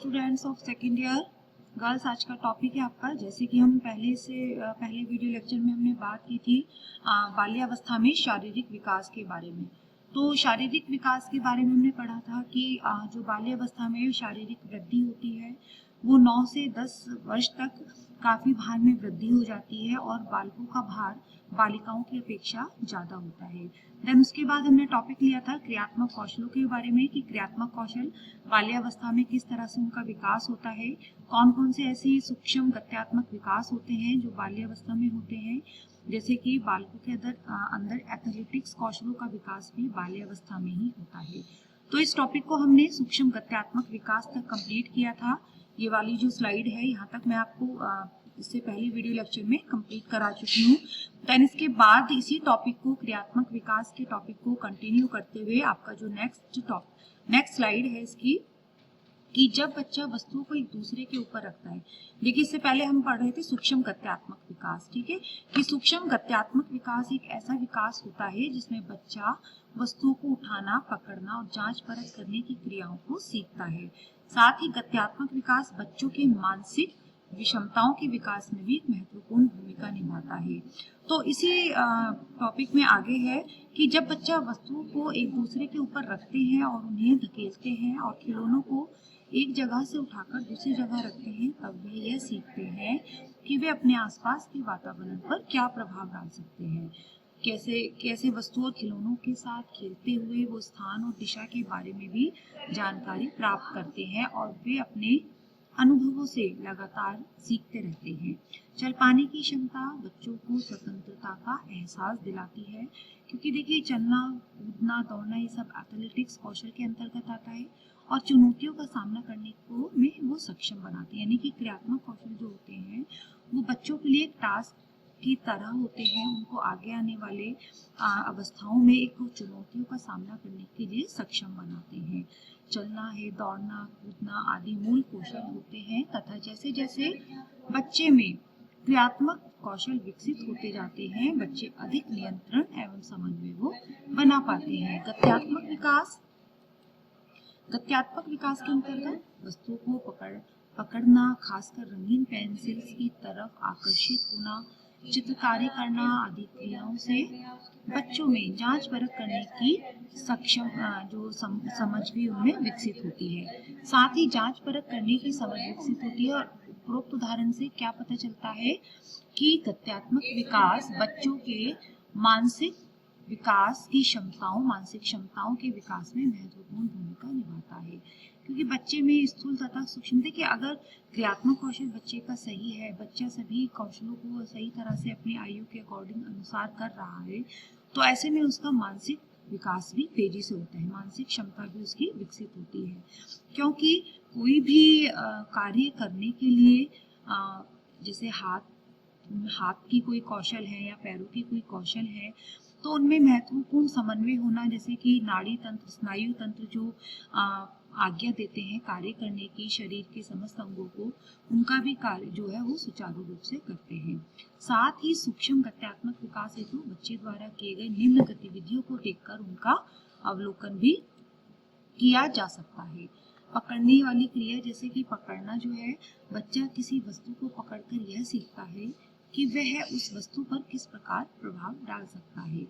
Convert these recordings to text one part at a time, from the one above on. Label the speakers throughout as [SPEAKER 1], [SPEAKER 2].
[SPEAKER 1] Students of second year girls, आज का topic है आपका। जैसे कि हम पहले वीडियो लेक्चर में हमने बात की थी बाल्यावस्था में शारीरिक विकास के बारे में। तो शारीरिक विकास के बारे में हमने पढ़ा था कि जो बाल्यावस्था में शारीरिक वृद्धि होती है वो 9 से 10 वर्ष तक काफी भार में वृद्धि हो जाती है और बालकों का भार बालिकाओं की अपेक्षा ज्यादा होता है। देन उसके बाद हमने टॉपिक लिया था क्रियात्मक कौशलों के बारे में कि क्रियात्मक कौशल बाल्यावस्था में किस तरह से उनका विकास होता है, कौन कौन से ऐसे सूक्ष्म गत्यात्मक विकास होते हैं जो बाल्यावस्था में होते हैं। जैसे कि बालकों के अंदर एथलेटिक्स कौशलों का विकास भी बाल्यावस्था में ही होता है। तो इस टॉपिक को हमने सूक्ष्म गत्यात्मक विकास तक कंप्लीट किया था। ये वाली जो स्लाइड है यहाँ तक मैं आपको इससे पहले वीडियो लेक्चर में कंप्लीट करा चुकी हूँ। देन इसके बाद इसी टॉपिक को क्रियात्मक विकास के टॉपिक को कंटिन्यू करते हुए आपका जो नेक्स्ट स्लाइड है इसकी कि जब बच्चा वस्तुओं को एक दूसरे के ऊपर रखता है। देखिए, इससे पहले हम पढ़ रहे थे सूक्ष्म गत्यात्मक विकास, ठीक है, कि सूक्ष्म गत्यात्मक विकास एक ऐसा विकास होता है जिसमें बच्चा वस्तुओं को उठाना, पकड़ना और जांच परख करने की क्रियाओं को सीखता है। साथ ही गत्यात्मक विकास बच्चों के मानसिक विषमताओं के विकास में भी एक महत्वपूर्ण भूमिका निभाता है। तो इसी टॉपिक में आगे है कि जब बच्चा वस्तुओं को एक दूसरे के ऊपर रखते हैं और उन्हें धकेलते हैं और खिलौनों को एक जगह से उठाकर दूसरी जगह रखते हैं, तब वे यह सीखते हैं कि वे अपने आसपास के वातावरण पर क्या प्रभाव डाल सकते हैं। कैसे कैसे वस्तुओं और खिलौनों के साथ खेलते हुए वो स्थान और दिशा के बारे में भी जानकारी प्राप्त करते हैं और वे अपने अनुभवों से लगातार सीखते रहते हैं। चल पाने की क्षमता बच्चों को स्वतंत्रता का एहसास दिलाती है, क्योंकि देखिए चलना, कूदना, दौड़ना ये सब एथलेटिक्स कौशल के अंतर्गत आता है और चुनौतियों का सामना करने को में वो सक्षम बनाते हैं। यानी कि क्रियात्मक कौशल जो होते हैं वो बच्चों के लिए एक टास्क की तरह होते हैं, उनको आगे आने वाले अवस्थाओं में एक चुनौतियों का सामना करने के लिए सक्षम बनाते हैं। चलना है, दौड़ना, कूदना आदि मूल कौशल होते हैं तथा जैसे जैसे बच्चे में क्रियात्मक कौशल विकसित होते जाते हैं, बच्चे अधिक नियंत्रण एवं समन्वय को बना पाते हैं। गत्यात्मक विकास के अंतर्गत वस्तुओं को पकड़ना, खासकर रंगीन पेंसिल्स की तरफ आकर्षित होना, चित्रकारी करना आदि क्रियाओं से बच्चों में जांच परख करने की समझ भी उनमें विकसित होती है। साथ ही जांच परख करने की समझ विकसित होती है और उपरोक्त उदाहरण से क्या पता चलता है कि गत्यात्मक विकास बच्चों के मानसिक क्षमताओं के विकास में महत्वपूर्ण भूमिका निभाता है। क्योंकि बच्चे में स्थूल तथा सूक्ष्म, देखिए अगर क्रियात्मक कौशल बच्चे का सही है, बच्चा सभी कौशलों को सही तरह से अपनी आयु के अकॉर्डिंग अनुसार कर रहा है, तो ऐसे में उसका मानसिक विकास भी तेजी से होता है, मानसिक क्षमता भी उसकी विकसित होती है। क्योंकि कोई भी कार्य करने के लिए जैसे हाथ की कोई कौशल है या पैरों की कोई कौशल है, तो उनमें महत्वपूर्ण समन्वय होना, जैसे कि नाड़ी तंत्र, स्नायु तंत्र जो आज्ञा देते हैं कार्य करने की शरीर के समस्त अंगों को, उनका भी कार्य जो है वो सुचारू रूप से करते हैं। साथ ही सूक्ष्म गत्यात्मक विकास हेतु बच्चे द्वारा किए गए निम्न गतिविधियों को देखकर उनका अवलोकन भी किया जा सकता है। पकड़ने वाली क्रिया, जैसे कि पकड़ना जो है, बच्चा किसी वस्तु को पकड़कर यह सीखता है कि वह उस वस्तु पर किस प्रकार प्रभाव डाल सकता है।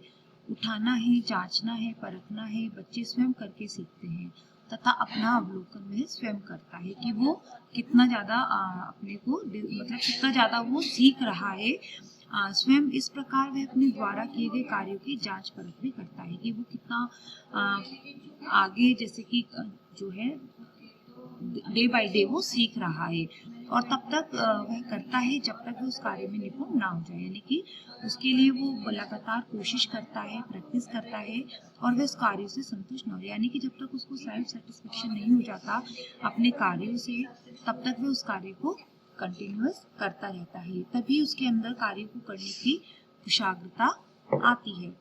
[SPEAKER 1] उठाना है, जांचना है, परखना है, बच्चे स्वयं करके सीखते हैं तथा अपना अवलोकन वह स्वयं करता है कि वो कितना ज्यादा अपने को कितना ज्यादा वो सीख रहा है स्वयं। इस प्रकार वह अपने द्वारा किए गए कार्यों की जांच परख भी करता है कि वो कितना आगे, जैसे कि जो है डे बाय डे वो सीख रहा है, और तब तक वह करता है जब तक वो उस कार्य में निपुण ना हो जाए। यानी कि उसके लिए वो लगातार कोशिश करता है, प्रैक्टिस करता है और वह उस कार्य से संतुष्ट ना हो जाए। यानी कि जब तक उसको सेल्फ सेटिस्फेक्शन नहीं हो जाता अपने कार्यों से, तब तक वह उस कार्य को कंटिन्यूअस करता रहता है, तभी उसके अंदर कार्य को करने की कुशाग्रता आती है।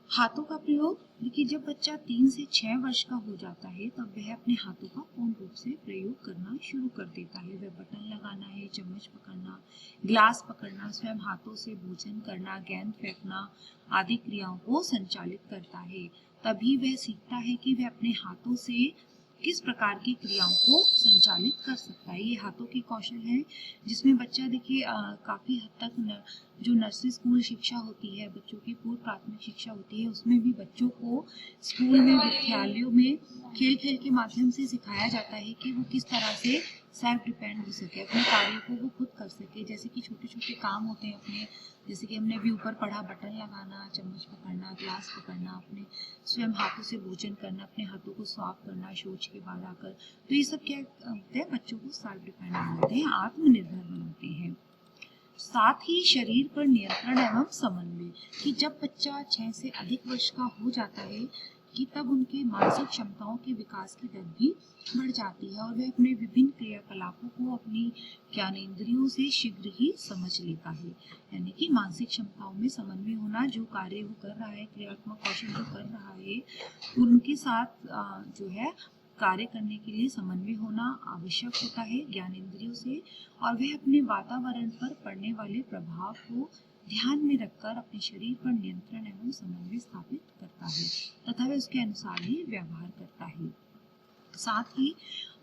[SPEAKER 1] हाथों का प्रयोग, देखिए जब बच्चा 3 से 6 वर्ष का हो जाता है तब वह अपने हाथों का पूर्ण रूप से प्रयोग करना शुरू कर देता है। वह बटन लगाना है, चम्मच पकड़ना, गिलास पकड़ना, स्वयं हाथों से भोजन करना, गेंद फेंकना आदि क्रियाओं को संचालित करता है। तभी वह सीखता है कि वह अपने हाथों से किस प्रकार की क्रियाओं को संचालित कर सकता है। ये हाथों की कौशल है, जिसमें बच्चा देखिए काफ़ी हद तक जो नर्सरी स्कूल शिक्षा होती है, बच्चों की पूर्व प्राथमिक शिक्षा होती है, उसमें भी बच्चों को स्कूल में, विद्यालयों में खेल खेल के माध्यम से सिखाया जाता है कि वो किस तरह से सेल्फ डिपेंड हो सके, अपने कार्यों को वो खुद कर सके। जैसे कि छोटे छोटे काम होते हैं अपने, जैसे कि हमने अभी ऊपर पढ़ा, बटन लगाना, चम्मच पकड़ना, ग्लास पकड़ना, अपने स्वयं हाथों से भोजन करना, अपने हाथों को साफ करना शौच के बाद आकर। तो ये सब क्या होते हैं, बच्चों को सेल्फ डिपेंड बनाते हैं, आत्मनिर्भर बनाते हैं। साथ ही शरीर पर नियंत्रण एवं समन्वय, कि जब बच्चा 6 से अधिक वर्ष का हो जाता है कि तब उनके मानसिक क्षमताओं के विकास की दर भी बढ़ जाती है और वह अपने विभिन्न क्रियाकलापों को अपनी ज्ञानेंद्रियों से शीघ्र ही समझ लेता है। यानी कि मानसिक क्षमताओं में समन्वय होना, जो कार्य वो कर रहा है, क्रियात्मक कौशल जो कर रहा है, उनके साथ जो है कार्य करने के लिए समन्वय होना आवश्यक होता है ज्ञानेंद्रियों से, और वह अपने वातावरण पर पड़ने वाले प्रभाव को ध्यान में रखकर अपने शरीर पर नियंत्रण एवं समन्वय स्थापित करता है तथा वह उसके अनुसार ही व्यवहार करता है। साथ ही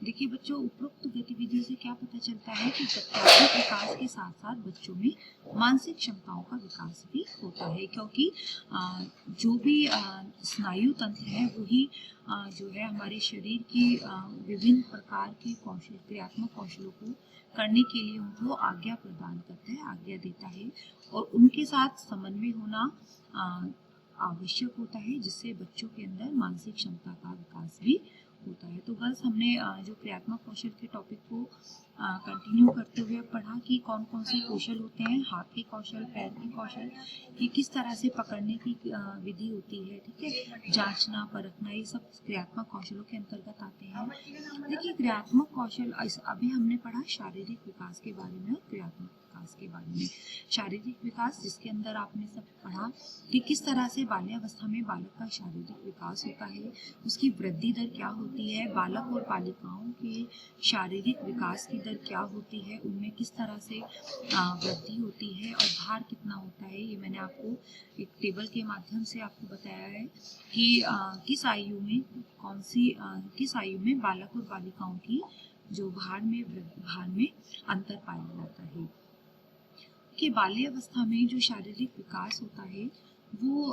[SPEAKER 1] देखिए बच्चों, उपरोक्त गतिविधियों से क्या पता चलता है कि तथ्यात्मक विकास के साथ साथ बच्चों में मानसिक क्षमताओं का विकास भी होता है, क्योंकि जो भी स्नायु तंत्र है वही जो है हमारे शरीर की विभिन्न प्रकार के कौशल, क्रियात्मक कौशलों को करने के लिए उनको आज्ञा प्रदान करता है, आज्ञा देता है, और उनके साथ समन्वय होना आवश्यक होता है, जिससे बच्चों के अंदर मानसिक क्षमता का विकास भी होता है। तो बस हमने जो क्रियात्मक कौशल के टॉपिक को कंटिन्यू करते हुए पढ़ा कि कौन कौन से कौशल होते हैं, हाथ के कौशल, पैर के कौशल, कि किस तरह से पकड़ने की विधि होती है, ठीक है, जांचना, परखना, ये सब क्रियात्मक कौशलों के अंतर्गत आते हैं। देखिए क्रियात्मक कौशल, अभी हमने पढ़ा शारीरिक विकास के बारे में और क्रियात्मक विकास के बारे में। शारीरिक विकास, जिसके अंदर आपने सब पढ़ा कि किस तरह से बाल्यावस्था में बालक का शारीरिक विकास होता है, उसकी वृद्धि दर क्या होती है, बालक और बालिकाओं के शारीरिक विकास की दर क्या होती है, उनमें किस तरह से वृद्धि होती है और भार कितना होता है। ये मैंने आपको एक टेबल के माध्यम से आपको बताया है कि किस आयु में किस आयु में बालक और बालिकाओं की जो भार में अंतर पाया जाता है। कि बाल्यावस्था में जो शारीरिक विकास होता है वो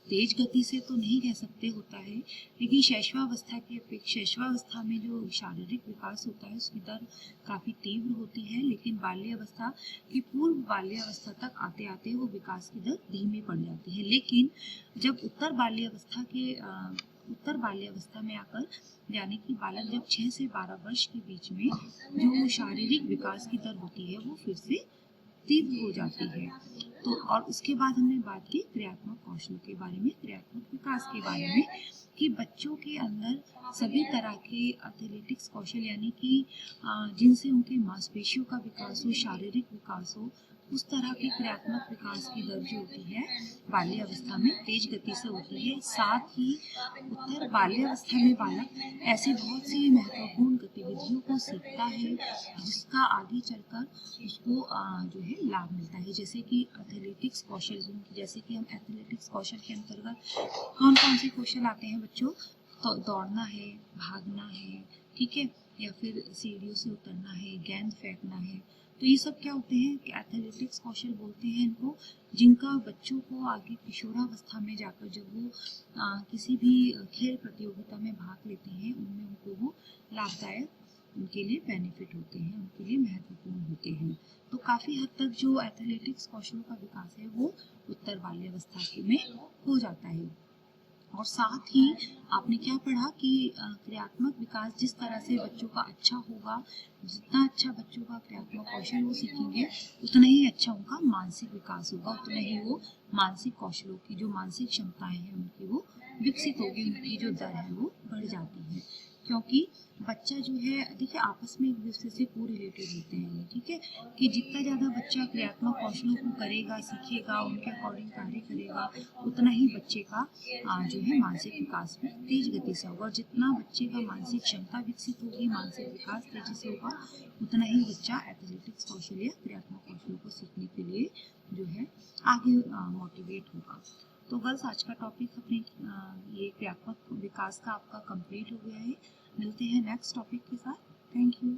[SPEAKER 1] तेज गति से तो नहीं कह सकते होता है, लेकिन शैशवावस्था की अपेक्षा शैशवावस्था में जो शारीरिक विकास होता है उसकी दर काफ़ी तीव्र होती है, लेकिन बाल्यावस्था की पूर्व बाल्यावस्था तक आते आते वो विकास की दर धीमी पड़ जाती है। लेकिन जब उत्तर बाल्यावस्था में आकर, यानी कि बालक जब 6 से 12 वर्ष के बीच में जो शारीरिक विकास की दर होती है वो फिर से तीव्र हो जाती है। तो और उसके बाद हमने बात की क्रियात्मक कौशल के बारे में, क्रियात्मक विकास के बारे में, कि बच्चों के अंदर सभी तरह के एथलेटिक्स कौशल, यानी कि जिनसे उनके मांसपेशियों का विकास हो, शारीरिक विकास हो, उस तरह के क्रियात्मक विकास की दर जो होती है बाल्यावस्था में तेज गति से होती है। साथ ही उत्तर बाल्यावस्था में बालक ऐसी बहुत सी महत्वपूर्ण गतिविधियों को सीखता है जिसका आगे चलकर उसको जो है लाभ मिलता है। जैसे कि एथलेटिक्स कौशल, जैसे कि हम एथलेटिक्स कौशल के अंतर्गत कौन कौन से कौशल आते हैं बच्चों, तो दौड़ना है, भागना है, ठीक है, या फिर सीढ़ियों से उतरना है, गेंद फेंकना है। तो ये सब क्या होते हैं कि एथलेटिक्स कौशल बोलते हैं इनको, जिनका बच्चों को आगे किशोरावस्था में जाकर जब वो किसी भी खेल प्रतियोगिता में भाग लेते हैं उनमें उनको वो लाभदायक, उनके लिए बेनिफिट होते हैं, उनके लिए महत्वपूर्ण होते हैं। तो काफ़ी हद तक जो एथलेटिक्स कौशलों का विकास है वो उत्तर बाल्यावस्था में हो जाता है। और साथ ही आपने क्या पढ़ा कि क्रियात्मक विकास जिस तरह से बच्चों का अच्छा होगा, जितना अच्छा बच्चों का क्रियात्मक कौशल वो सीखेंगे उतना ही अच्छा उनका मानसिक विकास होगा, उतना ही वो मानसिक कौशलों की जो मानसिक क्षमताएं हैं उनकी वो विकसित होगी, उनकी जो दर है वो बढ़ जाती है। क्योंकि बच्चा जो है देखिए आपस में एक दूसरे से को रिलेटेड होते हैं, ठीक है, कि जितना ज़्यादा बच्चा क्रियात्मक कौशलों को करेगा, सीखेगा, उनके अकॉर्डिंग कार्य करेगा, उतना ही बच्चे का जो है मानसिक विकास भी तेज गति से होगा। और जितना बच्चे का मानसिक क्षमता विकसित होगी, मानसिक विकास तेजी से होगा, उतना ही बच्चा एथलेटिक्स कौशल या क्रियात्मक कौशलों को सीखने के लिए जो है आगे मोटिवेट होगा। तो गर्ल्स आज का टॉपिक अपने ये क्रियात्मक विकास का आपका कंप्लीट हो गया है। मिलते हैं नेक्स्ट टॉपिक के साथ। Thank you.